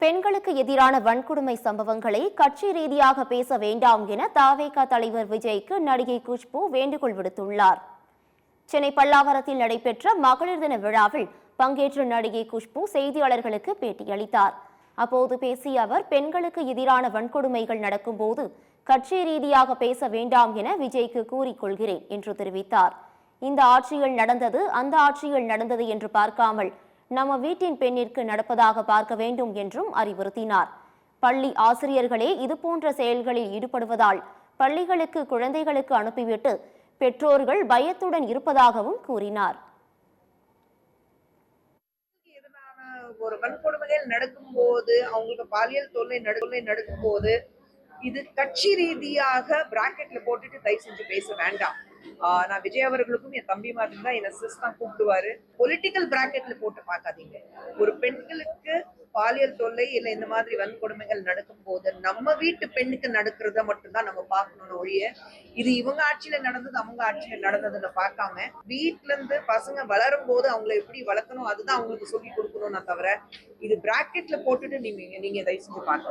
பெண்களுக்கு எதிரான வன்கொடுமை சம்பவங்களை கட்சி ரீதியாக பேச வேண்டாம் என தவேக தலைவர் விஜய்க்கு நடிகை குஷ்பு வேண்டுகோள் விடுத்துள்ளார். சென்னை பல்லாவரத்தில் நடைபெற்ற மகளிர் தின விழாவில் பங்கேற்ற நடிகை குஷ்பு செய்தியாளர்களுக்கு பேட்டியளித்தார். அப்போது பேசிய அவர், பெண்களுக்கு எதிரான வன்கொடுமைகள் நடக்கும்போது கட்சி ரீதியாக பேச வேண்டாம் என விஜய்க்கு கூறிக்கொள்கிறேன் என்று தெரிவித்தார். இந்த ஆட்சியில் நடந்தது அந்த ஆட்சியில் நடந்தது என்று பார்க்காமல் நம்ம வீட்டின் பெண்ணிற்கு நடப்பதாக பார்க்க வேண்டும் என்றும் அறிவுறுத்தினார். பள்ளி ஆசிரியர்களே இதுபோன்ற செயல்களில் ஈடுபடுவதால் பள்ளிகளுக்கு குழந்தைகளுக்கு அனுப்பிவிட்டு பெற்றோர்கள் பயத்துடன் இருப்பதாகவும் கூறினார். ஒரு வன்கொடுமைகள் நடக்கும்போது, அவங்களுக்கு பாலியல் தொல்லை நடக்கும் போது இது கட்சி ரீதியாக பிராக்கெட்ல போட்டுட்டு தயவு செஞ்சு பேச வேண்டாம். நான் விஜய் அவர்களுக்கும் என் தம்பி மாதிரி தான் என் சிஸ் தான் கூப்பிடுவாரு. பொலிட்டிக்கல் பிராக்கெட்ல போட்டு பார்க்காதீங்க. ஒரு பெண்களுக்கு பாலியல் தொல்லை இல்ல இந்த மாதிரி வன்கொடுமைகள் நடக்கும் போது நம்ம வீட்டு பெண்ணுக்கு நடக்கிறத மட்டும்தான் நம்ம பார்க்கணும் ஒழிய இது இவங்க ஆட்சியில நடந்தது அவங்க ஆட்சியில நடந்ததுன்னு பார்க்காம வீட்டுல இருந்து பசங்க வளரும் போது அவங்களை எப்படி வளர்க்கணும் அதுதான் அவங்களுக்கு சொல்லி கொடுக்கணும்னா தவிர இது பிராக்கெட்ல போட்டுட்டு நீங்க தயவு செஞ்சு பார்க்க